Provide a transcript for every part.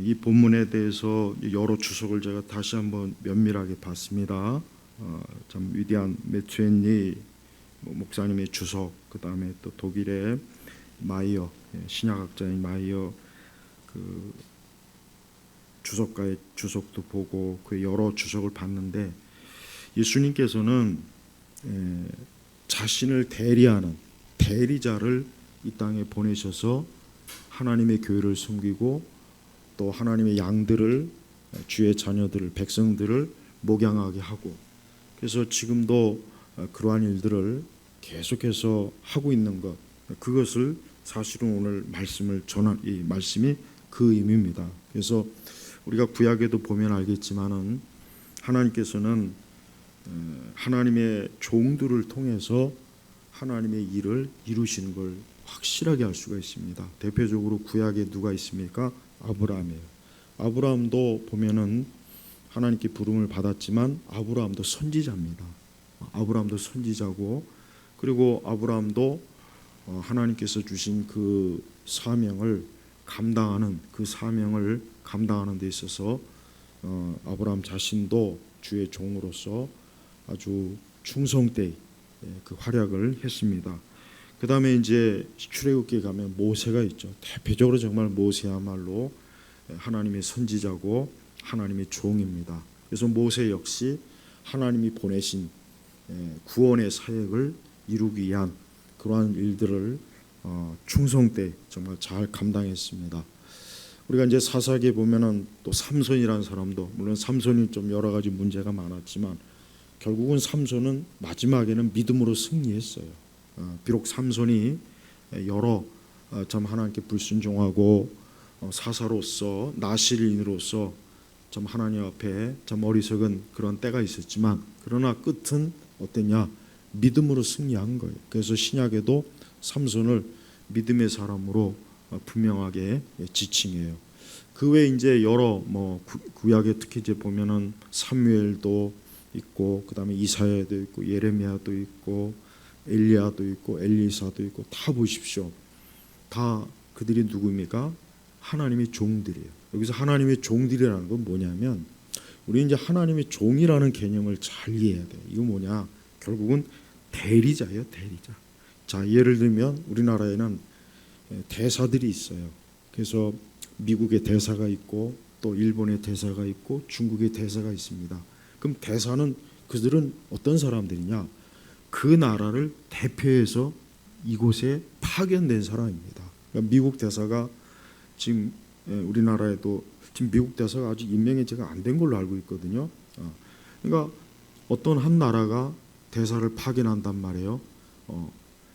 이 본문에 대해서 여러 주석을 제가 다시 한번 면밀하게 봤습니다. 참 위대한 매튜엔리 목사님의 주석, 그 다음에 또 독일의 마이어 신약학자인 마이어 그 주석가의 주석도 보고 그 여러 주석을 봤는데, 예수님께서는 자신을 대리하는 대리자를 이 땅에 보내셔서 하나님의 교회를 섬기고 또 하나님의 양들을, 주의 자녀들을, 백성들을 목양하게 하고, 그래서 지금도 그러한 일들을 계속해서 하고 있는 것, 그것을 사실은 오늘 말씀을 전한 이 말씀이 그 의미입니다. 그래서 우리가 구약에도 보면 알겠지만은 하나님께서는 하나님의 종들을 통해서 하나님의 일을 이루시는 걸 확실하게 알 수가 있습니다. 대표적으로 구약에 누가 있습니까? 아브라함이에요. 아브라함도 보면은 하나님께 부름을 받았지만 아브라함도 선지자입니다. 아브라함도 선지자고, 그리고 아브라함도 하나님께서 주신 그 사명을 감당하는 데 있어서 아브라함 자신도 주의 종으로서 아주 충성되이 그 활약을 했습니다. 그 다음에 이제 출애굽기에 가면 모세가 있죠. 대표적으로 정말 모세야말로 하나님의 선지자고 하나님의 종입니다. 그래서 모세 역시 하나님이 보내신 구원의 사역을 이루기 위한 그러한 일들을 충성되이 정말 잘 감당했습니다. 우리가 이제 사사기에 보면은 또 삼손이라는 사람도, 물론 삼손이 좀 여러 가지 문제가 많았지만 결국은 삼손은 마지막에는 믿음으로 승리했어요. 비록 삼손이 여러 참 하나님께 불순종하고 사사로서 나실인으로서 참 하나님 앞에 참 어리석은 그런 때가 있었지만, 그러나 끝은 어땠냐? 믿음으로 승리한 거예요. 그래서 신약에도 삼손을 믿음의 사람으로 분명하게 지칭해요. 그 외에 이제 여러 구약에 특히 이제 보면은 사무엘도 있고, 그 다음에 이사야도 있고, 예레미야도 있고, 엘리야도 있고, 엘리사도 있고, 다 보십시오. 다 그들이 누구입니까? 하나님의 종들이에요. 여기서 하나님의 종들이라는 건 뭐냐면, 우리 이제 하나님의 종이라는 개념을 잘 이해해야 돼요. 이거 뭐냐? 결국은 대리자예요, 대리자. 자, 예를 들면 우리나라에는 대사들이 있어요. 그래서 미국의 대사가 있고, 또 일본의 대사가 있고, 중국의 대사가 있습니다. 그럼 대사는 그들은 어떤 사람들이냐? 그 나라를 대표해서 이곳에 파견된 사람입니다. 그러니까 미국 대사가 지금 우리나라에도 지금 미국 대사가 아직 임명이 제가 안 된 걸로 알고 있거든요. 그러니까 어떤 한 나라가 대사를 파견한단 말이에요.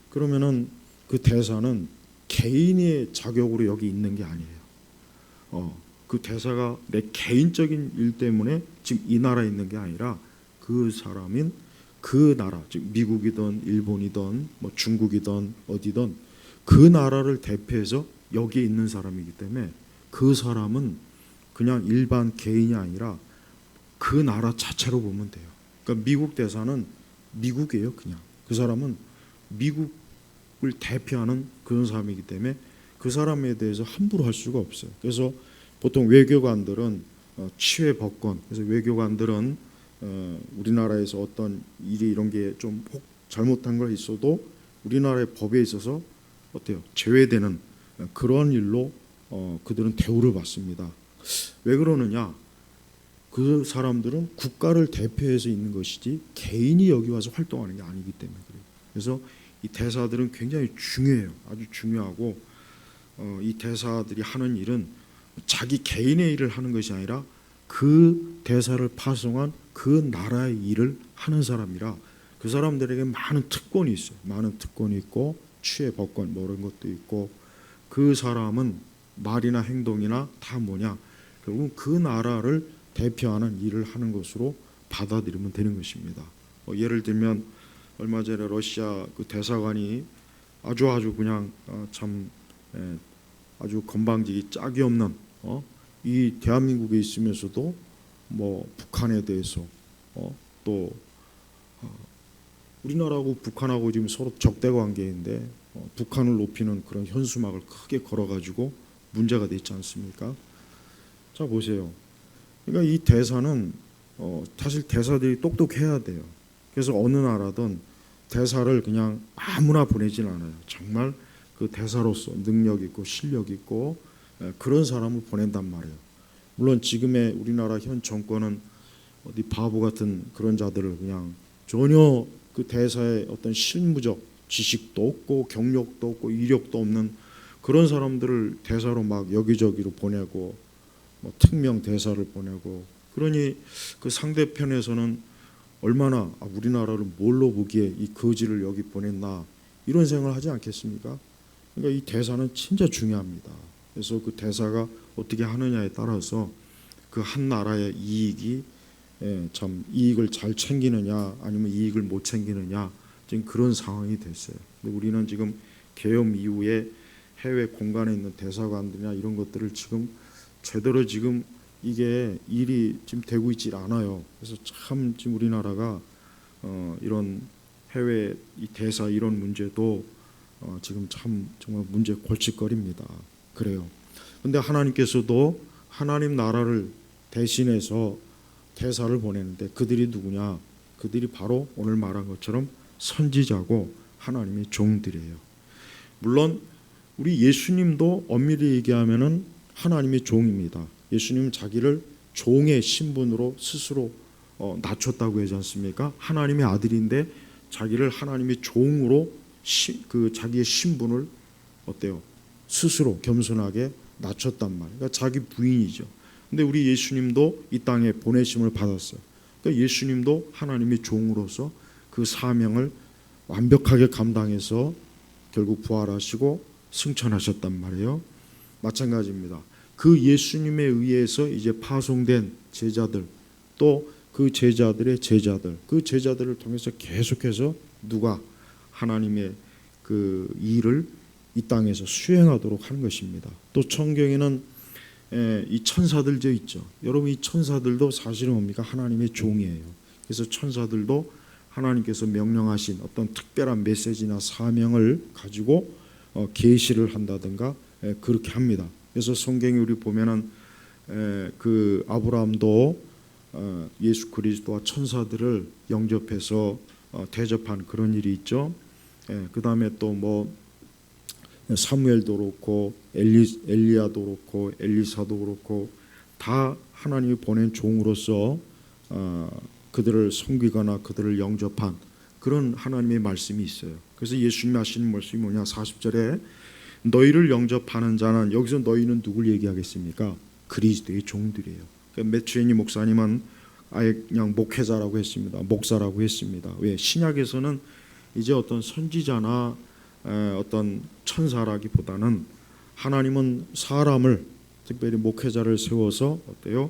그러면은 그 대사는 개인의 자격으로 여기 있는 게 아니에요. 그 대사가 내 개인적인 일 때문에 지금 이 나라에 있는 게 아니라 그 사람인 그 나라, 즉 미국이든 일본이든 중국이든 어디든 그 나라를 대표해서 여기에 있는 사람이기 때문에 그 사람은 그냥 일반 개인이 아니라 그 나라 자체로 보면 돼요. 그러니까 미국 대사는 미국이에요. 그냥 그 사람은 미국을 대표하는 그런 사람이기 때문에 그 사람에 대해서 함부로 할 수가 없어요. 그래서 보통 외교관들은 치외 법권, 그래서 외교관들은 우리나라에서 어떤 일이 이런 게 좀 잘못한 걸 있어도 우리나라의 법에 있어서 어때요? 제외되는 그런 일로 그들은 대우를 받습니다. 왜 그러느냐? 그 사람들은 국가를 대표해서 있는 것이지 개인이 여기 와서 활동하는 게 아니기 때문에 그래요. 그래서 이 대사들은 굉장히 중요해요. 아주 중요하고, 이 대사들이 하는 일은 자기 개인의 일을 하는 것이 아니라 그 대사를 파송한 그 나라의 일을 하는 사람이라 그 사람들에게 많은 특권이 있어요. 많은 특권이 있고 취해 법권 이런 것도 있고, 그 사람은 말이나 행동이나 다 뭐냐? 결국 그 나라를 대표하는 일을 하는 것으로 받아들이면 되는 것입니다. 예를 들면 얼마 전에 러시아 그 대사관이 아주 그냥 참 아주 건방지기 짝이 없는 이 대한민국에 있으면서도 북한에 대해서 또 우리나라하고 북한하고 지금 서로 적대 관계인데 북한을 높이는 그런 현수막을 크게 걸어가지고 문제가 되지 않습니까? 자 보세요. 그러니까 이 대사는 사실 대사들이 똑똑해야 돼요. 그래서 어느 나라든 대사를 그냥 아무나 보내진 않아요. 정말 그 대사로서 능력 있고 실력 있고 그런 사람을 보낸단 말이에요. 물론 지금의 우리나라 현 정권은 어디 바보 같은 그런 자들을 그냥 전혀 그 대사의 어떤 실무적 지식도 없고 경력도 없고 이력도 없는 그런 사람들을 대사로 막 여기저기로 보내고 뭐 특명 대사를 보내고 그러니 그 상대편에서는 얼마나 우리나라를 뭘로 보기에 이 거지를 여기 보냈나 이런 생각을 하지 않겠습니까? 그러니까 이 대사는 진짜 중요합니다. 그래서 그 대사가 어떻게 하느냐에 따라서 그 한 나라의 이익이 참 이익을 잘 챙기느냐 아니면 이익을 못 챙기느냐 지금 그런 상황이 됐어요. 근데 우리는 지금 계엄 이후에 해외 공간에 있는 대사관들이나 이런 것들을 지금 제대로 지금 이게 일이 지금 되고 있지 않아요. 그래서 참 지금 우리나라가 이런 해외 이 대사 이런 문제도 지금 참 정말 문제 골칫거리입니다. 그래요. 근데 하나님께서도 하나님 나라를 대신해서 대사를 보내는데 그들이 누구냐? 그들이 바로 오늘 말한 것처럼 선지자고 하나님의 종들이에요. 물론 우리 예수님도 엄밀히 얘기하면은 하나님의 종입니다. 예수님은 자기를 종의 신분으로 스스로 낮췄다고 하지 않습니까? 하나님의 아들인데 자기를 하나님의 종으로 그 자기의 신분을 어때요? 스스로 겸손하게 낮췄단 말이에요. 그러니까 자기 부인이죠. 근데 우리 예수님도 이 땅에 보내심을 받았어요. 그러니까 예수님도 하나님의 종으로서 그 사명을 완벽하게 감당해서 결국 부활하시고 승천하셨단 말이에요. 마찬가지입니다. 그 예수님에 의해서 이제 파송된 제자들 또 그 제자들의 제자들 그 제자들을 통해서 계속해서 누가 하나님의 그 일을 이 땅에서 수행하도록 하는 것입니다. 또 성경에는 이 천사들도 있죠. 여러분 이 천사들도 사실은 뭡니까? 하나님의 종이에요. 그래서 천사들도 하나님께서 명령하신 어떤 특별한 메시지나 사명을 가지고 계시를 한다든가 그렇게 합니다. 그래서 성경에 우리 보면은 그 아브라함도 예수 그리스도와 천사들을 영접해서 대접한 그런 일이 있죠. 그 다음에 또 뭐 사무엘도 그렇고 엘리야도 그렇고 엘리사도 그렇고 다 하나님이 보낸 종으로서 그들을 섬기거나 그들을 영접한 그런 하나님의 말씀이 있어요. 그래서 예수님이 하시는 말씀이 뭐냐? 40절에 너희를 영접하는 자는 여기서 너희는 누굴 얘기하겠습니까? 그리스도의 종들이에요. 그러니까 매추애니 목사님은 아예 그냥 목회자라고 했습니다. 목사라고 했습니다. 왜? 신약에서는 이제 어떤 선지자나 어떤 천사라기보다는 하나님은 사람을 특별히 목회자를 세워서 어때요?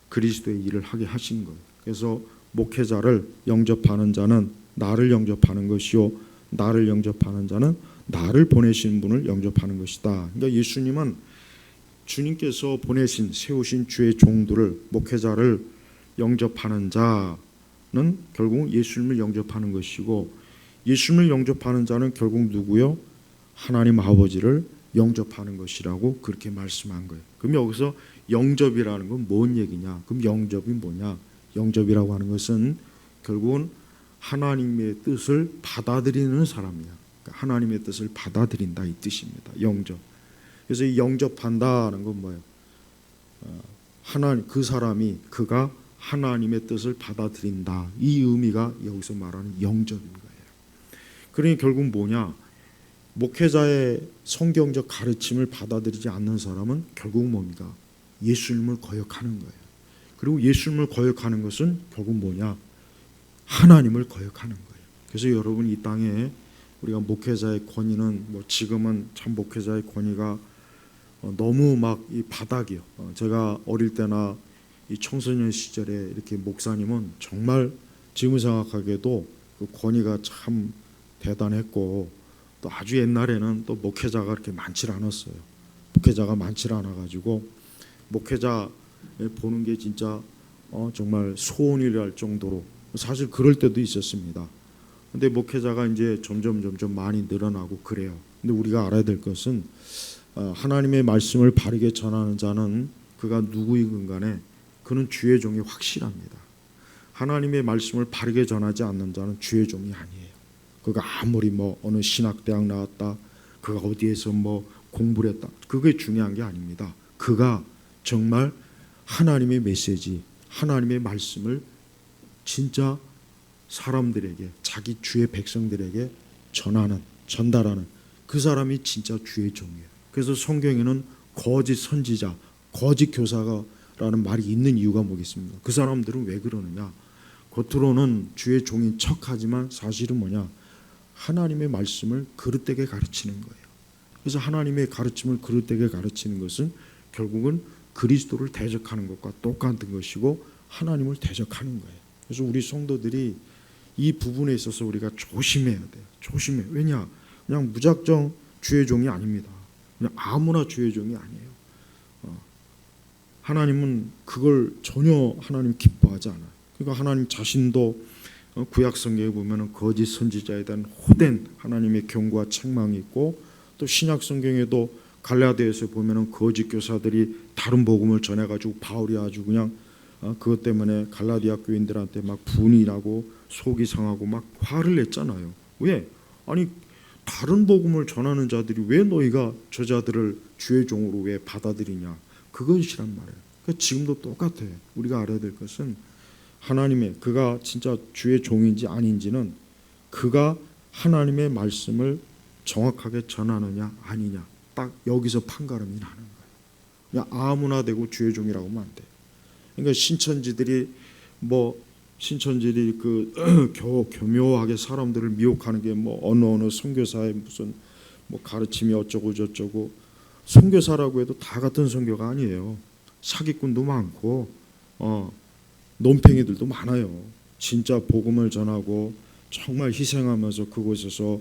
그리스도의 일을 하게 하신 거예요. 그래서 목회자를 영접하는 자는 나를 영접하는 것이요 나를 영접하는 자는 나를 보내신 분을 영접하는 것이다. 그러니까 예수님은 주님께서 보내신 세우신 주의 종들을 목회자를 영접하는 자는 결국 예수님을 영접하는 것이고 예수님을 영접하는 자는 결국 누구요? 하나님 아버지를 영접하는 것이라고 그렇게 말씀한 거예요. 그럼 여기서 영접이라는 건 뭔 얘기냐? 그럼 영접이 뭐냐? 영접이라고 하는 것은 결국은 하나님의 뜻을 받아들이는 사람이야. 그러니까 하나님의 뜻을 받아들인다 이 뜻입니다. 영접. 그래서 이 영접한다는 건 뭐예요? 하나님 그 사람이 그가 하나님의 뜻을 받아들인다. 이 의미가 여기서 말하는 영접인 거예요. 그러니 결국 뭐냐? 목회자의 성경적 가르침을 받아들이지 않는 사람은 결국 뭡니까? 예수님을 거역하는 거예요. 그리고 예수님을 거역하는 것은 결국 뭐냐? 하나님을 거역하는 거예요. 그래서 여러분 이 땅에 우리가 목회자의 권위는 뭐 지금은 참 목회자의 권위가 너무 막 이 바닥이요. 제가 어릴 때나 이 청소년 시절에 이렇게 목사님은 정말 지금 생각하기에도 그 권위가 참 대단했고 또 아주 옛날에는 또 목회자가 그렇게 많지 않았어요. 목회자가 많지 않아가지고 목회자 보는 게 진짜 정말 소원이랄 정도로 사실 그럴 때도 있었습니다. 근데 목회자가 이제 점점 많이 늘어나고 그래요. 근데 우리가 알아야 될 것은 하나님의 말씀을 바르게 전하는 자는 그가 누구이건 간에 그는 주의 종이 확실합니다. 하나님의 말씀을 바르게 전하지 않는 자는 주의 종이 아니에요. 그가 아무리 어느 신학대학 나왔다, 그가 어디에서 공부를 했다, 그게 중요한 게 아닙니다. 그가 정말 하나님의 메시지, 하나님의 말씀을 진짜 사람들에게, 자기 주의 백성들에게 전달하는 그 사람이 진짜 주의 종이에요. 그래서 성경에는 거짓 선지자, 거짓 교사라는 말이 있는 이유가 뭐겠습니까? 그 사람들은 왜 그러느냐? 겉으로는 주의 종인 척하지만 사실은 하나님의 말씀을 그릇되게 가르치는 거예요. 그래서 하나님의 가르침을 그릇되게 가르치는 것은 결국은 그리스도를 대적하는 것과 똑같은 것이고 하나님을 대적하는 거예요. 그래서 우리 성도들이 이 부분에 있어서 우리가 조심해야 돼요. 조심해. 왜냐? 그냥 무작정 주의 종이 아닙니다. 그냥 아무나 주의 종이 아니에요. 하나님은 그걸 전혀 하나님 기뻐하지 않아요. 그러니까 하나님 자신도 구약 성경에 보면은 거짓 선지자에 대한 호된 하나님의 경고와 책망이 있고, 또 신약 성경에도 갈라디아서에 보면은 거짓 교사들이 다른 복음을 전해가지고 바울이 아주 그냥 그것 때문에 갈라디아 교인들한테 막 분이 나고 속이 상하고 막 화를 냈잖아요. 왜? 아니 다른 복음을 전하는 자들이 왜 너희가 저자들을 주의 종으로 왜 받아들이냐? 그것이란 말이에요. 그러니까 지금도 똑같아요. 우리가 알아야 될 것은 하나님의 그가 진짜 주의 종인지 아닌지는 그가 하나님의 말씀을 정확하게 전하느냐 아니냐, 딱 여기서 판가름이 나는 거예요. 그냥 아무나 되고 주의 종이라고 하면 안 돼요. 그러니까 신천지들이 교묘하게 사람들을 미혹하는 게 어느 선교사의 무슨 가르침이 어쩌고 저쩌고, 선교사라고 해도 다 같은 선교가 아니에요. 사기꾼도 많고 논팽이들도 많아요. 진짜 복음을 전하고 정말 희생하면서 그곳에서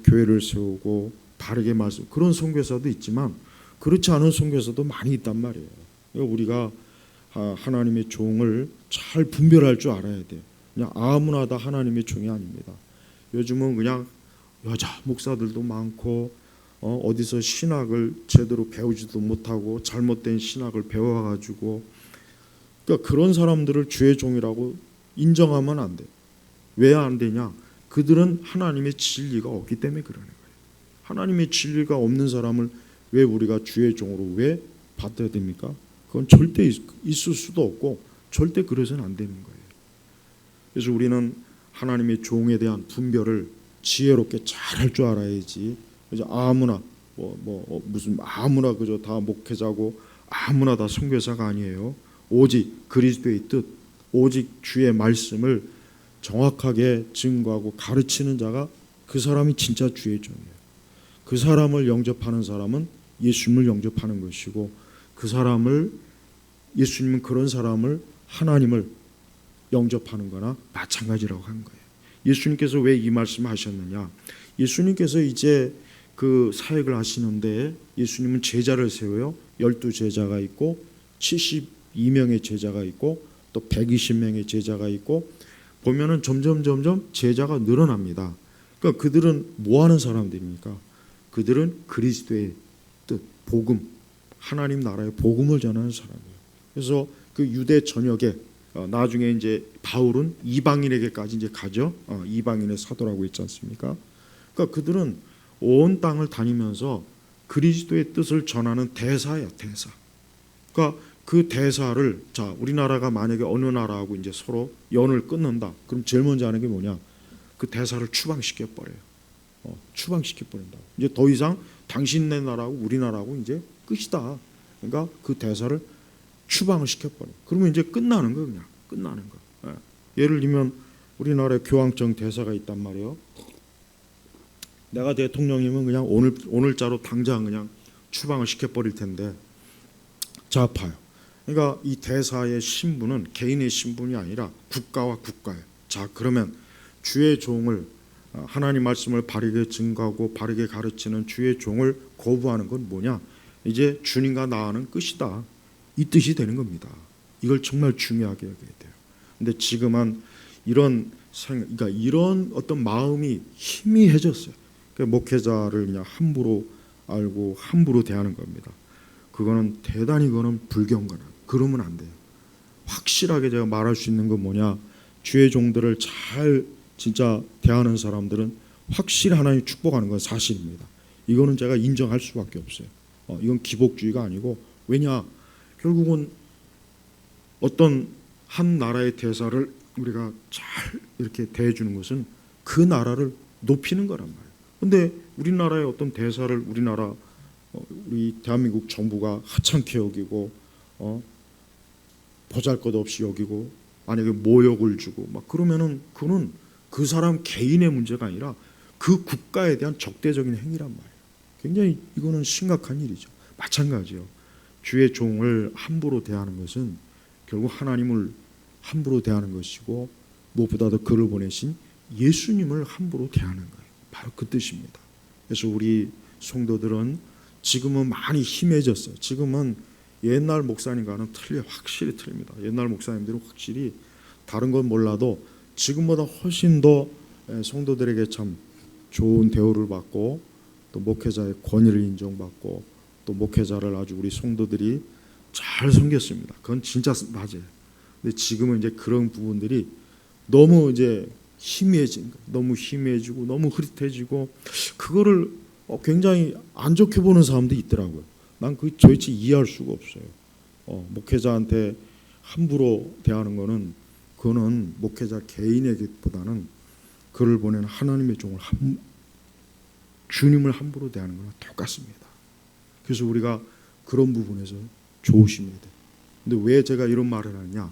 교회를 세우고 바르게 말씀, 그런 선교사도 있지만 그렇지 않은 선교사도 많이 있단 말이에요. 그러니까 우리가 하나님의 종을 잘 분별할 줄 알아야 돼요. 그냥 아무나 다 하나님의 종이 아닙니다. 요즘은 그냥 여자 목사들도 많고 어디서 신학을 제대로 배우지도 못하고 잘못된 신학을 배워가지고, 그러니까 그런 사람들을 주의 종이라고 인정하면 안 돼요. 왜 안 되냐? 그들은 하나님의 진리가 없기 때문에 그러는 거예요. 하나님의 진리가 없는 사람을 왜 우리가 주의 종으로 왜 받아야 됩니까? 그건 절대 있을 수도 없고 절대 그래서는 안 되는 거예요. 그래서 우리는 하나님의 종에 대한 분별을 지혜롭게 잘 할 줄 알아야지. 그래서 아무나 무슨 아무나 그저 다 목회자고 아무나 다 선교사가 아니에요. 오직 그리스도의 뜻, 오직 주의 말씀을 정확하게 증거하고 가르치는 자가, 그 사람이 진짜 주의 종이에요. 그 사람을 영접하는 사람은 예수님을 영접하는 것이고, 그 사람을, 예수님은 그런 사람을, 하나님을 영접하는 거나 마찬가지라고 한 거예요. 예수님께서 왜 이 말씀을 하셨느냐? 예수님께서 이제 그 사역을 하시는데 예수님은 제자를 세워요. 12제자가 있고 72명의 제자가 있고 또 120명의 제자가 있고, 보면은 점점 제자가 늘어납니다. 그러니까 그들은 뭐 하는 사람들입니까? 그들은 그리스도의 뜻, 복음, 하나님 나라의 복음을 전하는 사람이에요. 그래서 그 유대 전역에 나중에 이제 바울은 이방인에게까지 이제 가죠. 이방인의 사도라고 있지 않습니까? 그러니까 그들은 온 땅을 다니면서 그리스도의 뜻을 전하는 대사예요, 대사. 그러니까 그 대사를, 자, 우리나라가 만약에 어느 나라하고 이제 서로 연을 끊는다. 그럼 제일 먼저 하는 게 뭐냐? 그 대사를 추방시켜 버려요. 추방시켜 버린다고. 이제 더 이상 당신네 나라하고 우리나라하고 이제 끝이다. 그러니까 그 대사를 추방을 시켜 버려. 그러면 이제 끝나는 거, 그냥 끝나는 거. 예를 들면 우리나라에 교황청 대사가 있단 말이에요. 내가 대통령이면 그냥 오늘자로 당장 그냥 추방을 시켜 버릴 텐데, 자, 봐요. 그러니까 이 대사의 신분은 개인의 신분이 아니라 국가와 국가예요. 자, 그러면 주의 종을, 하나님 말씀을 바르게 증거하고 바르게 가르치는 주의 종을 거부하는 건 뭐냐? 이제 주님과 나와는 끝이다. 이 뜻이 되는 겁니다. 이걸 정말 중요하게 여겨야 돼요. 근데 지금은 그러니까 이런 어떤 마음이 희미해졌어요. 그러니까 목회자를 그냥 함부로 알고 함부로 대하는 겁니다. 그거는 대단히 그거는 불경건한. 그러면 안 돼요. 확실하게 제가 말할 수 있는 건 뭐냐? 주의 종들을 잘 진짜 대하는 사람들은 확실히 하나님 축복하는 건 사실입니다. 이거는 제가 인정할 수밖에 없어요. 이건 기복주의가 아니고, 왜냐? 결국은 어떤 한 나라의 대사를 우리가 잘 이렇게 대해주는 것은 그 나라를 높이는 거란 말이에요. 근데 우리나라의 어떤 대사를 우리 대한민국 정부가 하찮게 여기고 보잘것없이 여기고 만약에 모욕을 주고 막 그러면은 그는 그 사람 개인의 문제가 아니라 그 국가에 대한 적대적인 행위란 말이에요. 굉장히 이거는 심각한 일이죠. 마찬가지요. 주의 종을 함부로 대하는 것은 결국 하나님을 함부로 대하는 것이고, 무엇보다도 그를 보내신 예수님을 함부로 대하는 거예요. 바로 그 뜻입니다. 그래서 우리 성도들은 지금은 많이 심해졌어요. 지금은 옛날 목사님과는 확실히 틀립니다. 옛날 목사님들은 확실히 다른 건 몰라도 지금보다 훨씬 더 성도들에게 참 좋은 대우를 받고, 또 목회자의 권위를 인정받고, 또 목회자를 아주 우리 성도들이 잘 섬겼습니다. 그건 진짜 맞아요. 근데 지금은 이제 그런 부분들이 너무 이제 희미해진 거예요. 너무 희미해지고 너무 흐릿해지고, 그거를 굉장히 안 좋게 보는 사람도 있더라고요. 난 그게 도대체 이해할 수가 없어요. 목회자한테 함부로 대하는 거는, 그거는 목회자 개인에게보다는 그를 보낸 하나님의 종을 주님을 함부로 대하는 거랑 똑같습니다. 그래서 우리가 그런 부분에서 조심해야 돼요. 근데 왜 제가 이런 말을 하느냐?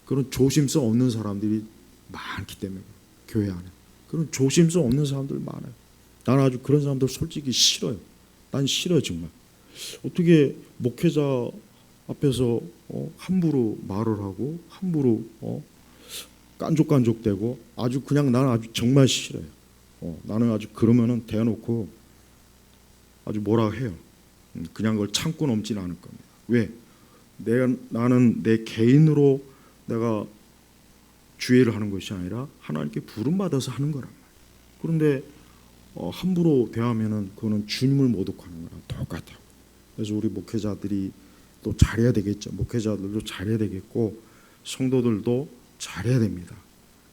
그런 조심성 없는 사람들이 많기 때문에, 교회 안에 그런 조심성 없는 사람들 많아요. 나는 아주 그런 사람들 솔직히 싫어요. 난 싫어요 정말. 어떻게 목회자 앞에서 함부로 말을 하고 함부로 깐족깐족대고, 아주 그냥 나는 아주 정말 싫어요. 나는 아주 그러면은 대놓고 아주 뭐라 해요. 그냥 그걸 참고 넘지는 않을 겁니다. 왜? 나는 내 개인으로 내가 주의를 하는 것이 아니라 하나님께 부름받아서 하는 거란 말이에요. 그런데 함부로 대하면은 그거는 주님을 모독하는 거랑 똑같아요. 그래서 우리 목회자들이 또 잘해야 되겠죠. 목회자들도 잘해야 되겠고, 성도들도 잘해야 됩니다.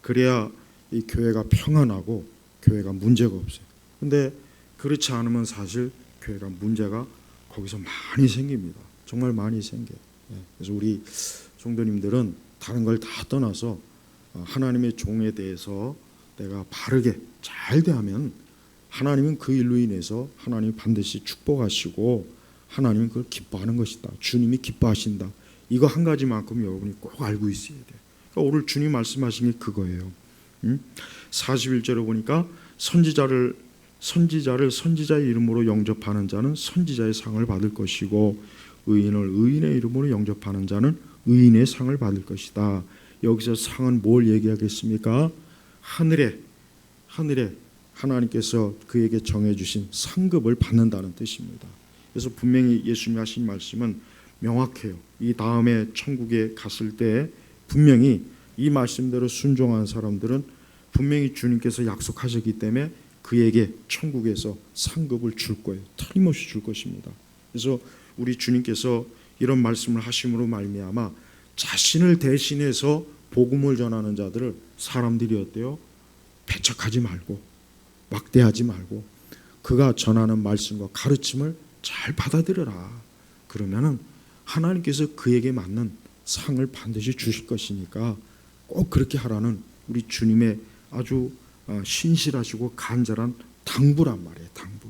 그래야 이 교회가 평안하고 교회가 문제가 없어요. 근데 그렇지 않으면 사실 교회가 문제가 거기서 많이 생깁니다. 정말 많이 생겨요. 그래서 우리 성도님들은 다른 걸 다 떠나서 하나님의 종에 대해서 내가 바르게 잘 대하면 하나님은 그 일로 인해서 하나님이 반드시 축복하시고 하나님은 그걸 기뻐하는 것이다. 주님이 기뻐하신다. 이거 한 가지만큼 여러분이 꼭 알고 있어야 돼요. 그러니까 오늘 주님 말씀하신 게 그거예요. 41절에 보니까 선지자를 선지자의 이름으로 영접하는 자는 선지자의 상을 받을 것이고, 의인을 의인의 이름으로 영접하는 자는 의인의 상을 받을 것이다. 여기서 상은 뭘 얘기하겠습니까? 하늘에 하나님께서 그에게 정해주신 상급을 받는다는 뜻입니다. 그래서 분명히 예수님이 하신 말씀은 명확해요. 이 다음에 천국에 갔을 때 분명히 이 말씀대로 순종한 사람들은 분명히 주님께서 약속하셨기 때문에 그에게 천국에서 상급을 줄 거예요. 틀림없이 줄 것입니다. 그래서 우리 주님께서 이런 말씀을 하심으로 말미암아 자신을 대신해서 복음을 전하는 자들을 사람들이 어때요? 배척하지 말고 막대하지 말고 그가 전하는 말씀과 가르침을 잘 받아들여라. 그러면은 하나님께서 그에게 맞는 상을 반드시 주실 것이니까 꼭 그렇게 하라는 우리 주님의 아주 신실하시고 간절한 당부란 말이에요. 당부.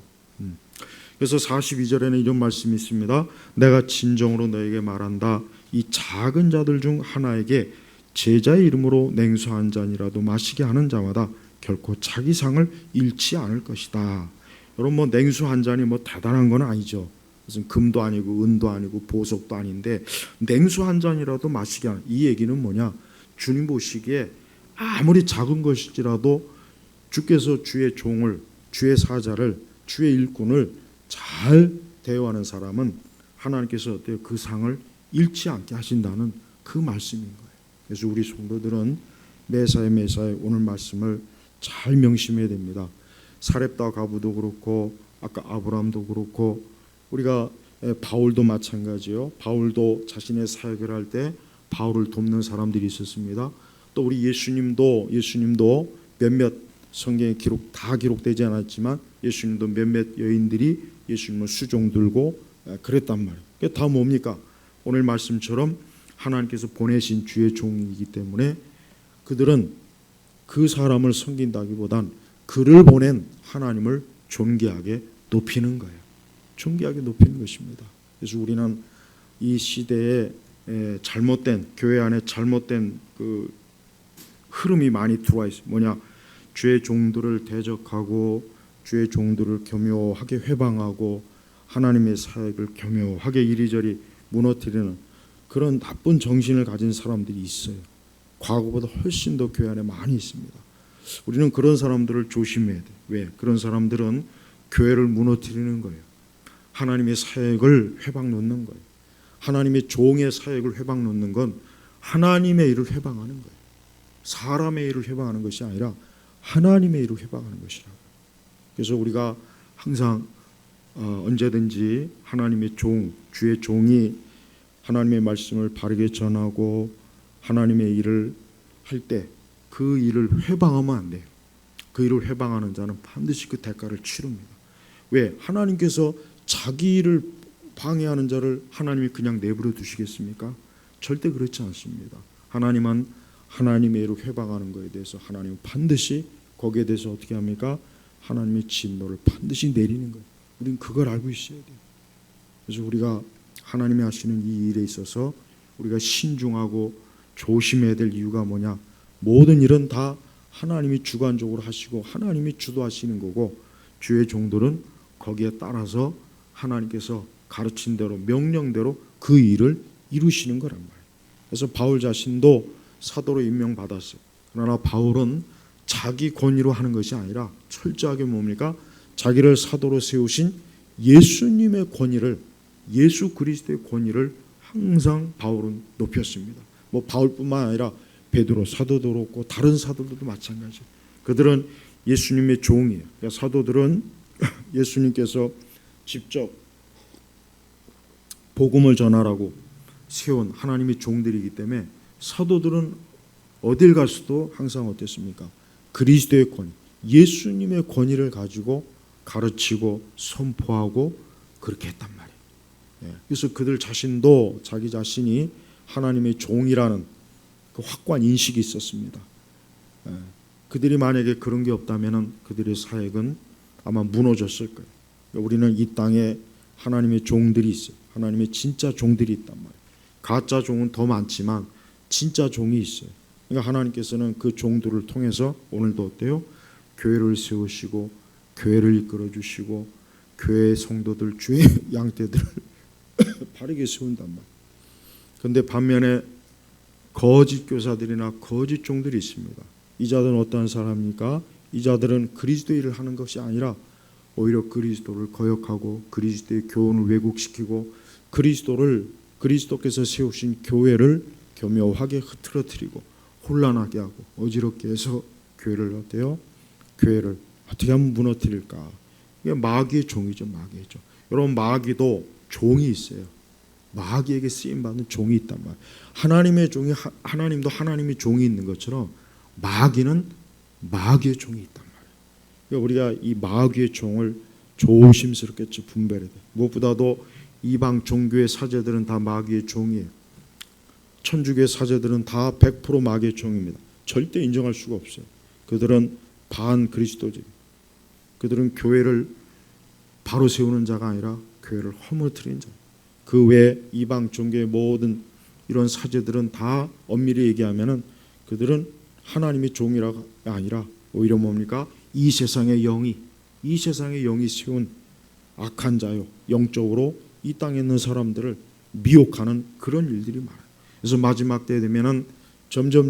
그래서 42절에는 이런 말씀이 있습니다. 내가 진정으로 너에게 말한다. 이 작은 자들 중 하나에게 제자의 이름으로 냉수 한 잔이라도 마시게 하는 자마다 결코 자기 상을 잃지 않을 것이다. 여러분, 뭐 냉수 한 잔이 뭐 대단한 건 아니죠. 무슨 금도 아니고 은도 아니고 보석도 아닌데 냉수 한 잔이라도 마시게 하는, 이 얘기는 뭐냐? 주님 보시기에 아무리 작은 것일지라도 주께서 주의 종을, 주의 사자를, 주의 일꾼을 잘 대우하는 사람은 하나님께서 어때요? 그 상을 잃지 않게 하신다는 그 말씀인 거예요. 그래서 우리 성도들은 매사에 오늘 말씀을 잘 명심해야 됩니다. 사렙다 가부도 그렇고 아까 아브라함도 그렇고 우리가 바울도 마찬가지요. 바울도 자신의 사역을 할 때 바울을 돕는 사람들이 있었습니다. 또 우리 예수님도 몇몇 성경에 다 기록되지 않았지만 예수님도 몇몇 여인들이 예수님을 수종 들고 그랬단 말이에요. 그게 다 뭡니까? 오늘 말씀처럼 하나님께서 보내신 주의 종이기 때문에 그들은 그 사람을 섬긴다기보단 그를 보낸 하나님을 존귀하게 높이는 거예요. 존귀하게 높이는 것입니다. 그래서 우리는 이 시대에 잘못된 교회 안에 잘못된 그 흐름이 많이 들어와 있어요. 뭐냐? 주의 종들을 대적하고 주의 종들을 교묘하게 회방하고 하나님의 사역을 교묘하게 이리저리 무너뜨리는 그런 나쁜 정신을 가진 사람들이 있어요. 과거보다 훨씬 더 교회 안에 많이 있습니다. 우리는 그런 사람들을 조심해야 돼요. 왜? 그런 사람들은 교회를 무너뜨리는 거예요. 하나님의 사역을 회방 놓는 거예요. 하나님의 종의 사역을 회방 놓는 건 하나님의 일을 회방하는 거예요. 사람의 일을 회방하는 것이 아니라 하나님의 일을 회방하는 것이라고. 그래서 우리가 항상 언제든지 하나님의 종, 주의 종이 하나님의 말씀을 바르게 전하고 하나님의 일을 할 때 그 일을 회방하면 안 돼요. 그 일을 회방하는 자는 반드시 그 대가를 치릅니다. 왜? 하나님께서 자기 일을 방해하는 자를 하나님이 그냥 내버려 두시겠습니까? 절대 그렇지 않습니다. 하나님은 하나님의 일을 회방하는 것에 대해서 하나님은 반드시 거기에 대해서 어떻게 합니까? 하나님의 진노를 반드시 내리는 거예요. 우리는 그걸 알고 있어야 돼요. 그래서 우리가 하나님이 하시는 이 일에 있어서 우리가 신중하고 조심해야 될 이유가 뭐냐? 모든 일은 다 하나님이 주관적으로 하시고 하나님이 주도하시는 거고 주의 종들은 거기에 따라서 하나님께서 가르친 대로 명령대로 그 일을 이루시는 거란 말이에요. 그래서 바울 자신도 사도로 임명받았어요. 그러나 바울은 자기 권위로 하는 것이 아니라 철저하게 뭡니까? 자기를 사도로 세우신 예수님의 권위를, 예수 그리스도의 권위를 항상 바울은 높였습니다. 뭐 바울뿐만 아니라 베드로 사도도 그렇고 다른 사도들도 마찬가지예요. 그들은 예수님의 종이에요. 그러니까 사도들은 예수님께서 직접 복음을 전하라고 세운 하나님의 종들이기 때문에 사도들은 어딜 가서도 항상 어땠습니까? 그리스도의 권위, 예수님의 권위를 가지고 가르치고 선포하고 그렇게 했단 말이에요. 그래서 그들 자신도 자기 자신이 하나님의 종이라는 그 확고한 인식이 있었습니다. 그들이 만약에 그런 게 없다면 그들의 사역은 아마 무너졌을 거예요. 우리는 이 땅에 하나님의 종들이 있어요. 하나님의 진짜 종들이 있단 말이에요. 가짜 종은 더 많지만 진짜 종이 있어요. 그러니까 하나님께서는 그 종들을 통해서 오늘도 어때요? 교회를 세우시고 교회를 이끌어 주시고 교회의 성도들, 주의 양떼들을 바르게 세운단 말이에요. 그런데 반면에 거짓 교사들이나 거짓 종들이 있습니다. 이 자들은 어떠한 사람입니까? 이 자들은 그리스도의 일을 하는 것이 아니라 오히려 그리스도를 거역하고 그리스도의 교훈을 왜곡시키고 그리스도께서 세우신 교회를 교묘하게 흐트러뜨리고 혼란하게 하고 어지럽게 해서 교회를 어때요? 교회를 어떻게 하면 무너뜨릴까? 이게 마귀의 종이죠. 마귀의 종. 여러분 마귀도 종이 있어요. 마귀에게 쓰임받는 종이 있단 말이에요. 하나님의 종이 하나님도 하나님의 종이 있는 것처럼 마귀는 마귀의 종이 있단 말이에요. 그러니까 우리가 이 마귀의 종을 조심스럽게 분별해야 돼요. 무엇보다도 이방 종교의 사제들은 다 마귀의 종이에요. 천주교의 사제들은 다 100% 마귀의 종입니다. 절대 인정할 수가 없어요. 그들은 반그리스도적. 그들은 교회를 바로 세우는 자가 아니라 교회를 허물뜨리는 자. 그 외 이방 종교의 모든 이런 사제들은 다 엄밀히 얘기하면은 그들은 하나님의 종이라가 아니라 오히려 뭡니까? 이 세상의 영이 세운 악한 자요. 영적으로 이 땅에 있는 사람들을 미혹하는 그런 일들이 많아요. 그래서 마지막 때 되면은 점점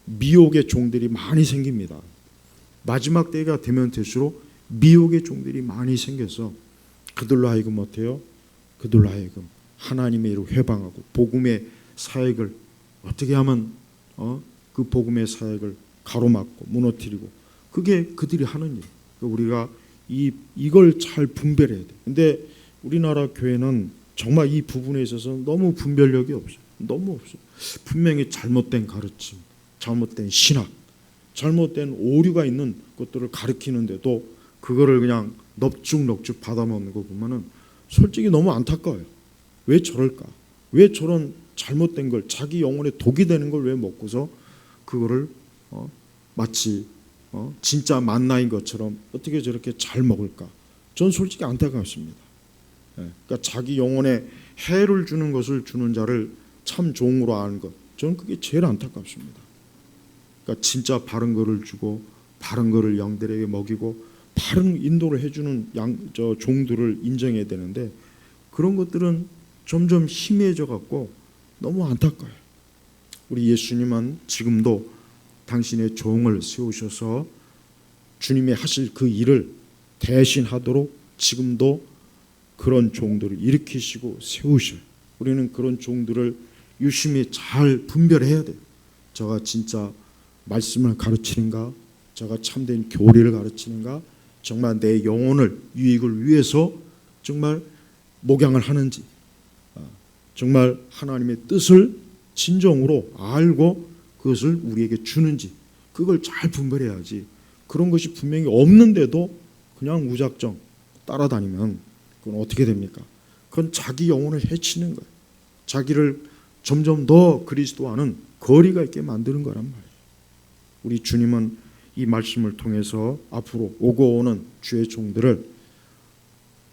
미혹의 종들이 많이 생깁니다. 마지막 때가 되면 될수록 미혹의 종들이 많이 생겨서 그들로 하여금 어때요? 그들로 하여금 하나님의 일을 회방하고 복음의 사역을 어떻게 하면 그 복음의 사역을 가로막고 무너뜨리고 그게 그들이 하는 일. 우리가 이걸 잘 분별해야 돼. 근데 우리나라 교회는 정말 이 부분에 있어서 너무 분별력이 없어요. 너무 없어요. 분명히 잘못된 가르침, 잘못된 신학, 잘못된 오류가 있는 것들을 가르치는데도 그거를 그냥 넙죽넙죽 받아먹는 거 보면은 솔직히 너무 안타까워요. 왜 저럴까? 왜 저런 잘못된 걸, 자기 영혼에 독이 되는 걸 왜 먹고서 그거를 마치 진짜 만나인 것처럼 어떻게 저렇게 잘 먹을까? 전 솔직히 안타깝습니다. 그러니까 자기 영혼에 해를 주는 것을 주는 자를 참 종으로 아는 것, 저는 그게 제일 안타깝습니다. 그러니까 진짜 바른 거를 주고 바른 거를 양들에게 먹이고 바른 인도를 해주는 종들을 인정해야 되는데 그런 것들은 점점 희미해져 갖고 너무 안타까워요. 우리 예수님은 지금도 당신의 종을 세우셔서 주님이 하실 그 일을 대신하도록 지금도 그런 종들을 일으키시고 세우셔요. 우리는 그런 종들을 유심히 잘 분별해야 돼요. 저가 진짜 말씀을 가르치는가, 저가 참된 교리를 가르치는가, 정말 내 영혼을 유익을 위해서 정말 목양을 하는지, 정말 하나님의 뜻을 진정으로 알고 그것을 우리에게 주는지, 그걸 잘 분별해야지. 그런 것이 분명히 없는데도 그냥 무작정 따라다니면 그건 어떻게 됩니까? 그건 자기 영혼을 해치는 거예요. 자기를 점점 더 그리스도와는 거리가 있게 만드는 거란 말이에요. 우리 주님은 이 말씀을 통해서 앞으로 오고 오는 주의 종들을,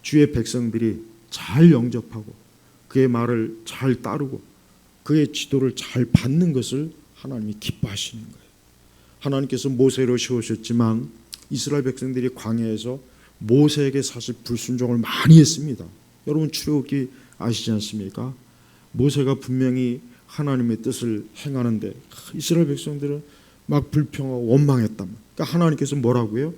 주의 백성들이 잘 영접하고 그의 말을 잘 따르고 그의 지도를 잘 받는 것을 하나님이 기뻐하시는 거예요. 하나님께서 모세를 세우셨지만 이스라엘 백성들이 광야에서 모세에게 사실 불순종을 많이 했습니다. 여러분 출애굽기 아시지 않습니까? 모세가 분명히 하나님의 뜻을 행하는데 이스라엘 백성들은 막 불평하고 원망했단 말이에요. 그러니까 하나님께서 뭐라고요?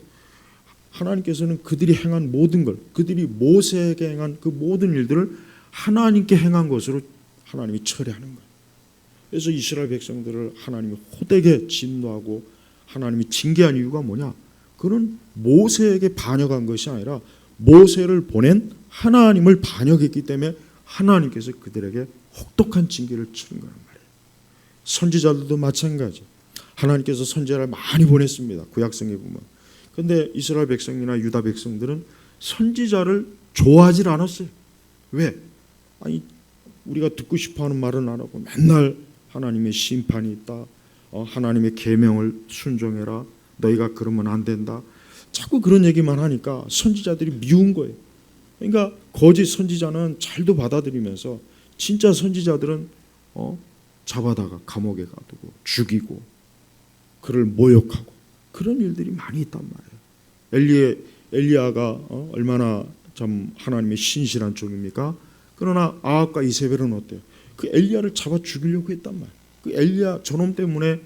하나님께서는 그들이 행한 모든 걸, 그들이 모세에게 행한 그 모든 일들을 하나님께 행한 것으로 하나님이 처리하는 거예요. 그래서 이스라엘 백성들을 하나님이 호되게 진노하고 하나님이 징계한 이유가 뭐냐? 그는 모세에게 반역한 것이 아니라 모세를 보낸 하나님을 반역했기 때문에 하나님께서 그들에게 혹독한 징계를 치는 거란 말이에요. 선지자들도 마찬가지. 하나님께서 선지자를 많이 보냈습니다. 구약성에 보면. 그런데 이스라엘 백성이나 유다 백성들은 선지자를 좋아하지 않았어요. 왜? 아니 우리가 듣고 싶어하는 말은 안 하고 맨날 하나님의 심판이 있다. 하나님의 계명을 순종해라. 너희가 그러면 안 된다. 자꾸 그런 얘기만 하니까 선지자들이 미운 거예요. 그러니까 거짓 선지자는 잘도 받아들이면서 진짜 선지자들은 잡아다가 감옥에 가두고 죽이고 그를 모욕하고 그런 일들이 많이 있단 말이에요. 엘리야가 얼마나 참 하나님의 신실한 종입니까? 그러나 아합과 이세벨은 어때요? 그 엘리야를 잡아 죽이려고 했단 말이에요. 그 엘리야 저놈 때문에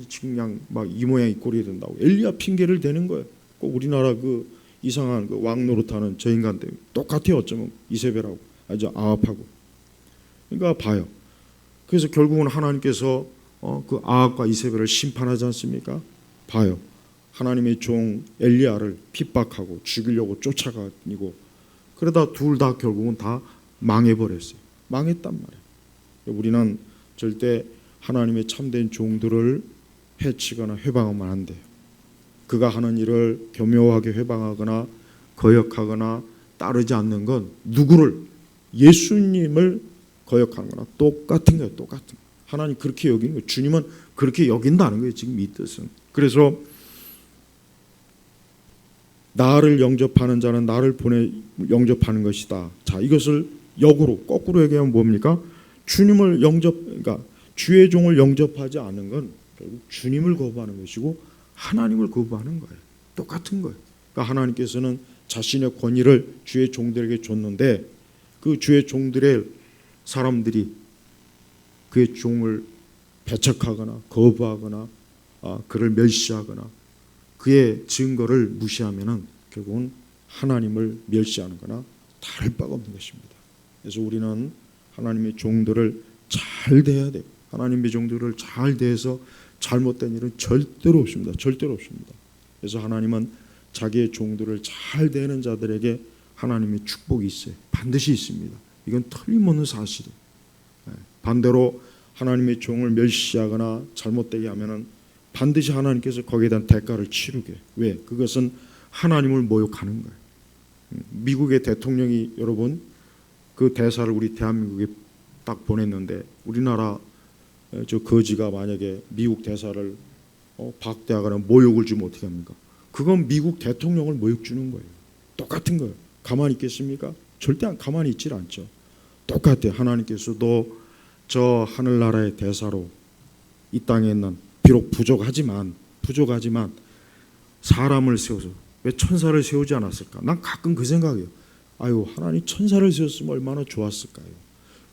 지금 그냥 막 이 모양 이 꼴이 된다고 엘리야 핑계를 대는 거예요. 꼭 우리나라 그 이상한 그 왕 노릇하는 저 인간 때문에 똑같아요. 어쩌면 이세벨하고 아주 아합하고. 그러니까 봐요. 그래서 결국은 하나님께서 그 아합과 이세벨을 심판하지 않습니까? 봐요. 하나님의 종 엘리야를 핍박하고 죽이려고 쫓아다니고 그러다 둘 다 결국은 다 망해버렸어요. 망했단 말이에요. 우리는 절대 하나님의 참된 종들을 해치거나 회방하면 안 돼요. 그가 하는 일을 교묘하게 회방하거나 거역하거나 따르지 않는 건 누구를? 예수님을 거역하는 거나 똑같은 거예요. 똑같은 거예요. 하나님 그렇게 여기는 거예요. 주님은 그렇게 여긴다는 거예요. 지금 이 뜻은. 그래서 나를 영접하는 자는 나를 보내 영접하는 것이다. 자, 이것을 역으로 거꾸로 얘기하면 뭡니까? 주님을 그러니까 주의 종을 영접하지 않는 건 결국 주님을 거부하는 것이고 하나님을 거부하는 거예요. 똑같은 거예요. 그러니까 하나님께서는 자신의 권위를 주의 종들에게 줬는데 그 주의 종들의 사람들이 그의 종을 배척하거나 거부하거나 그를 멸시하거나 그의 증거를 무시하면은 결국은 하나님을 멸시하는 거나 다를 바가 없는 것입니다. 그래서 우리는 하나님의 종들을 잘 대해야 돼요. 하나님의 종들을 잘 대해서 잘못된 일은 절대로 없습니다. 절대로 없습니다. 그래서 하나님은 자기의 종들을 잘 대하는 자들에게 하나님의 축복이 있어요. 반드시 있습니다. 이건 틀림없는 사실이에요. 반대로 하나님의 종을 멸시하거나 잘못되게 하면은 반드시 하나님께서 거기에 대한 대가를 치르게. 왜? 그것은 하나님을 모욕하는 거예요. 미국의 대통령이 여러분 그 대사를 우리 대한민국에 딱 보냈는데 우리나라 저 거지가 만약에 미국 대사를 박대하거나 모욕을 주면 어떻게 합니까? 그건 미국 대통령을 모욕 주는 거예요. 똑같은 거예요. 가만히 있겠습니까? 절대 가만히 있질 않죠. 똑같아요. 하나님께서도 저 하늘나라의 대사로 이 땅에 있는 비록 부족하지만 사람을 세워서 왜 천사를 세우지 않았을까? 난 가끔 그 생각이에요. 아유, 하나님 천사를 세웠으면 얼마나 좋았을까요?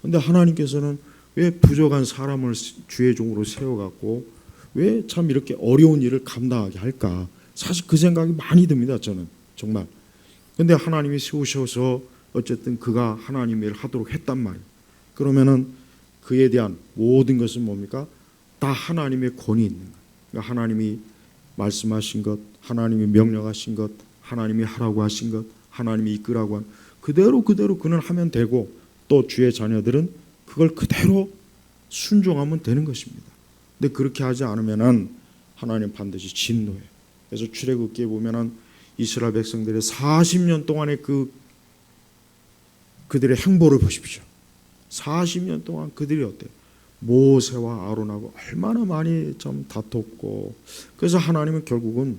그런데 하나님께서는 왜 부족한 사람을 주의 종으로 세워갖고 왜 참 이렇게 어려운 일을 감당하게 할까? 사실 그 생각이 많이 듭니다. 저는 정말. 그런데 하나님이 세우셔서 어쨌든 그가 하나님의 일을 하도록 했단 말이에요. 그러면은 그에 대한 모든 것은 뭡니까? 다 하나님의 권위 있는 거예요. 그러니까 하나님이 말씀하신 것, 하나님이 명령하신 것, 하나님이 하라고 하신 것, 하나님이 이끄라고 한 그대로 그는 하면 되고 또 주의 자녀들은 그걸 그대로 순종하면 되는 것입니다. 근데 그렇게 하지 않으면은 하나님 반드시 진노해요. 그래서 출애굽기에 보면은 이스라엘 백성들의 40년 동안의 그들의 행보를 보십시오. 40년 동안 그들이 어때요? 모세와 아론하고 얼마나 많이 좀 다퉜고 그래서 하나님은 결국은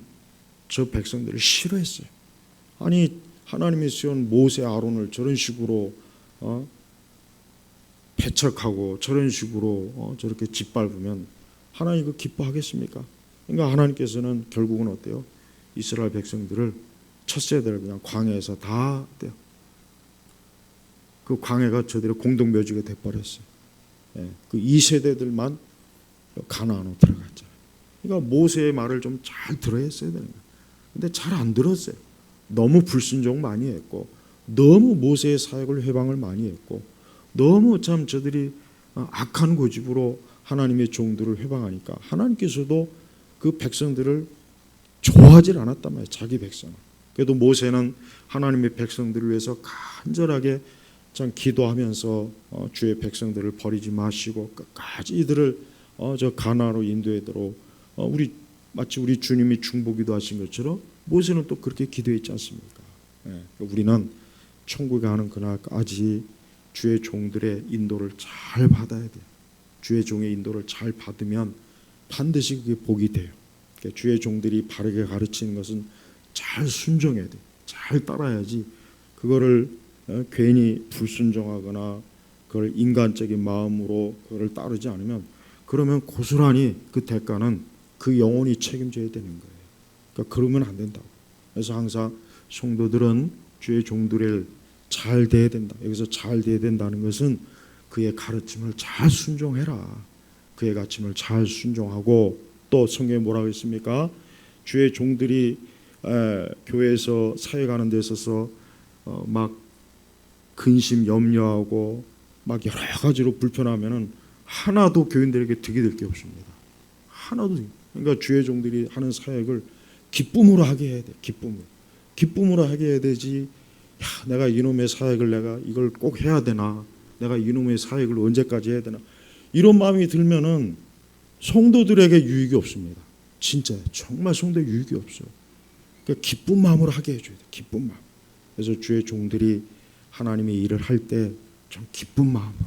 저 백성들을 싫어했어요. 아니 하나님이 세운 모세 아론을 저런 식으로 배척하고 저런 식으로 저렇게 짓밟으면 하나님 그 기뻐하겠습니까? 그러니까 하나님께서는 결국은 어때요? 이스라엘 백성들을 첫 세대를 그냥 광야에서 다 어때요? 그 광야가 저들의 공동묘지가 돼버렸어요. 그 2세대들만 가나안으로 들어갔잖아요. 그러니까 모세의 말을 좀 잘 들어야 했어야 되는 거예요. 근데 잘 안 들었어요. 너무 불순종 많이 했고 너무 모세의 사역을 회방을 많이 했고 너무 참 저들이 악한 고집으로 하나님의 종들을 회방하니까 하나님께서도 그 백성들을 좋아하지 않았단 말이에요. 자기 백성을. 그래도 모세는 하나님의 백성들을 위해서 간절하게 참 기도하면서 주의 백성들을 버리지 마시고 끝까지 이들을 저 가나안으로 인도하도록 마치 우리 주님이 중보기도 하신 것처럼 모세는 또 그렇게 기도했지 않습니까? 우리는 천국에 가는 그날까지 주의 종들의 인도를 잘 받아야 돼요. 주의 종의 인도를 잘 받으면 반드시 그게 복이 돼요. 그러니까 주의 종들이 바르게 가르치는 것은 잘 순종해야 돼요. 잘 따라야지 그거를 괜히 불순종하거나 그걸 인간적인 마음으로 그걸 따르지 않으면 그러면 고스란히 그 대가는 그 영혼이 책임져야 되는 거예요. 그러니까 그러면 안 된다고. 그래서 항상 성도들은 주의 종들을 잘 대해야 된다. 여기서 잘 대해야 된다는 것은 그의 가르침을 잘 순종해라. 그의 가르침을 잘 순종하고 또 성경에 뭐라고 했습니까? 주의 종들이 교회에서 사역하는 데 있어서 막 근심 염려하고 막 여러 가지로 불편하면은 하나도 교인들에게 득이 될 게 없습니다. 하나도. 그러니까 주의 종들이 하는 사역을 기쁨으로 하게 해야 돼. 기쁨으로 하게 해야 되지. 야, 내가 이놈의 사역을 내가 이걸 꼭 해야 되나? 내가 이놈의 사역을 언제까지 해야 되나? 이런 마음이 들면은 성도들에게 유익이 없습니다. 진짜 정말 성도에 유익이 없어요. 그러니까 기쁜 마음으로 하게 해줘야 돼. 기쁜 마음. 그래서 주의 종들이 하나님의 일을 할 때 좀 기쁜 마음으로,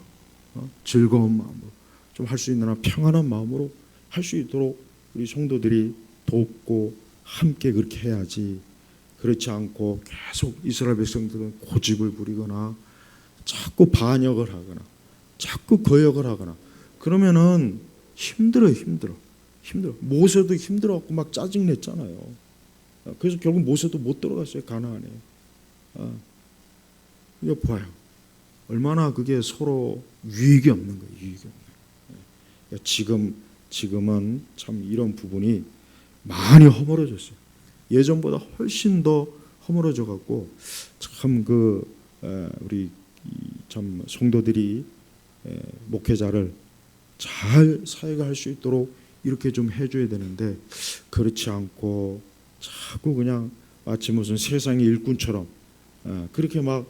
즐거운 마음으로, 좀 할 수 있는 한 평안한 마음으로 할 수 있도록 우리 성도들이 돕고 함께 그렇게 해야지. 그렇지 않고 계속 이스라엘 백성들은 고집을 부리거나 자꾸 반역을 하거나 자꾸 거역을 하거나 그러면은 힘들어요. 모세도 힘들어갖고 막 짜증냈잖아요. 그래서 결국 모세도 못 들어갔어요. 가나안에. 이거 봐요. 얼마나 그게 서로 유익이 없는 거예요. 유익이 없는 거예요. 지금은 참 이런 부분이 많이 허물어졌어요. 예전보다 훨씬 더 허물어져 갖고 참 우리 참 성도들이 목회자를 잘 사역할 수 있도록 이렇게 좀 해줘야 되는데 그렇지 않고 자꾸 그냥 마치 무슨 세상의 일꾼처럼 그렇게 막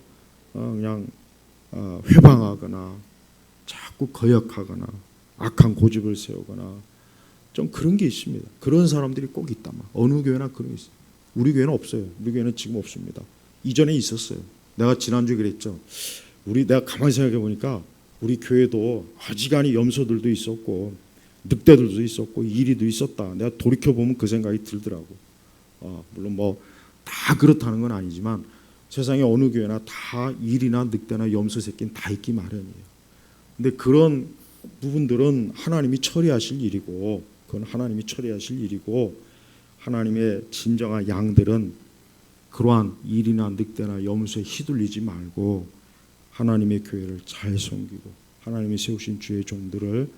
그냥 회방하거나 자꾸 거역하거나 악한 고집을 세우거나 좀 그런 게 있습니다. 그런 사람들이 꼭 있다. 어느 교회나 그런 게 있어요. 우리 교회는 없어요. 우리 교회는 지금 없습니다. 이전에 있었어요. 내가 지난주에 그랬죠. 내가 가만히 생각해 보니까 우리 교회도 어지간히 염소들도 있었고 늑대들도 있었고 이리도 있었다. 내가 돌이켜 보면 그 생각이 들더라고. 물론 뭐 다 그렇다는 건 아니지만 세상에 어느 교회나 다 이리나 늑대나 염소 새끼는 다 있기 마련이에요. 근데 그런 부분들은 하나님이 처리하실 일이고, 그건 하나님이 처리하실 일이고, 하나님의 진정한 양들은 그러한 이리나 늑대나 염소에 휘둘리지 말고 하나님의 교회를 잘 섬기고 하나님이 세우신 주의 종들을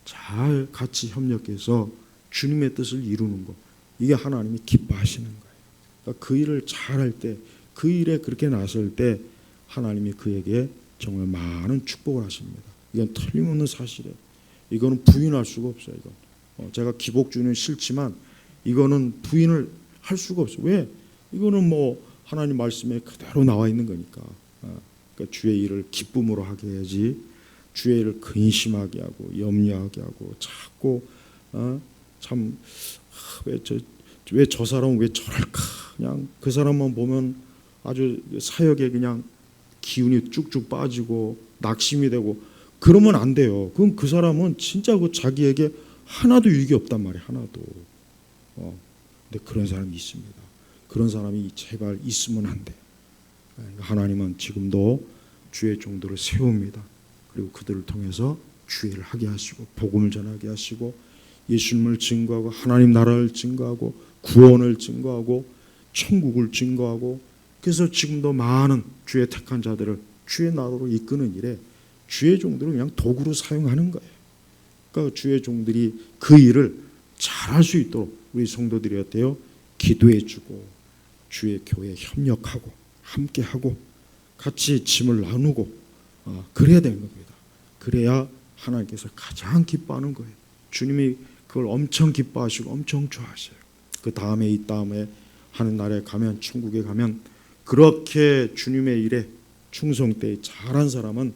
잘 같이 협력해서 주님의 뜻을 이루는 것, 이게 하나님이 기뻐하시는 거예요. 그러니까 그 일을 잘할 때, 그 일에 그렇게 나설 때 하나님이 그에게 정말 많은 축복을 하십니다. 이건 틀림없는 사실이에요. 이거는 부인할 수가 없어요. 이건. 제가 기복주는 싫지만 이거는 부인을 할 수가 없어요. 왜? 이거는 뭐 하나님 말씀에 그대로 나와 있는 거니까. 그러니까 주의 일을 기쁨으로 하게 해야지, 주의 일을 근심하게 하고 염려하게 하고 자꾸 참 왜 저 사람은 왜 저럴까, 그냥 그 사람만 보면 아주 사역에 그냥 기운이 쭉쭉 빠지고 낙심이 되고 그러면 안 돼요. 그럼 그 사람은 진짜 그 자기에게 하나도 유익이 없단 말이에요. 하나도. 근데 그런 사람이 있습니다. 그런 사람이 제발 있으면 안 돼요. 하나님은 지금도 주의 종들을 세웁니다. 그리고 그들을 통해서 주의를 하게 하시고 복음을 전하게 하시고 예수님을 증거하고 하나님 나라를 증거하고 구원을 증거하고 천국을 증거하고, 그래서 지금도 많은 주의 택한 자들을 주의 나라로 이끄는 일에 주의 종들을 그냥 도구로 사용하는 거예요. 그러니까 주의 종들이 그 일을 잘할 수 있도록 우리 성도들이 어때요? 기도해주고 주의 교회에 협력하고 함께하고 같이 짐을 나누고 그래야 되는 겁니다. 그래야 하나님께서 가장 기뻐하는 거예요. 주님이 그걸 엄청 기뻐하시고 엄청 좋아하셔요. 그 다음에 이 다음에 하는 날에 가면, 천국에 가면 그렇게 주님의 일에 충성되이 잘한 사람은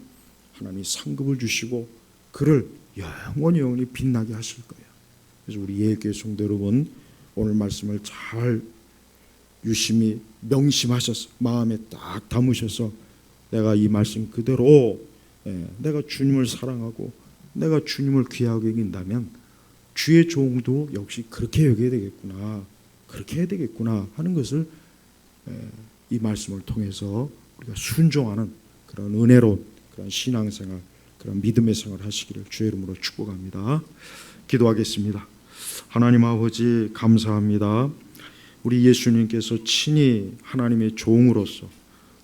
하나님이 상급을 주시고 그를 영원히 빛나게 하실 거예요. 그래서 우리 예교회 성도 여러분, 오늘 말씀을 잘 유심히 명심하셔서 마음에 딱 담으셔서 내가 이 말씀 그대로 내가 주님을 사랑하고 내가 주님을 귀하게 여긴다면 주의 종도 역시 그렇게 여겨야 되겠구나, 그렇게 해야 되겠구나 하는 것을 이 말씀을 통해서 우리가 순종하는 그런 은혜로운 그런 신앙생활, 그런 믿음의 생활 하시기를 주의 이름으로 축복합니다. 기도하겠습니다. 하나님 아버지 감사합니다. 우리 예수님께서 친히 하나님의 종으로서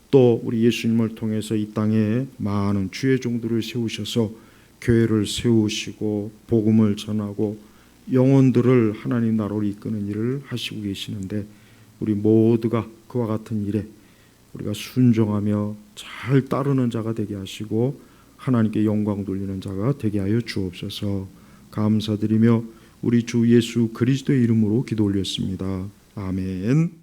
또 우리 예수님을 통해서 이 땅에 많은 주의 종들을 세우셔서 교회를 세우시고 복음을 전하고 영혼들을 하나님 나라로 이끄는 일을 하시고 계시는데, 우리 모두가 그와 같은 일에 우리가 순종하며 잘 따르는 자가 되게 하시고 하나님께 영광 돌리는 자가 되게 하여 주옵소서. 감사드리며 우리 주 예수 그리스도의 이름으로 기도 올렸습니다. 아멘.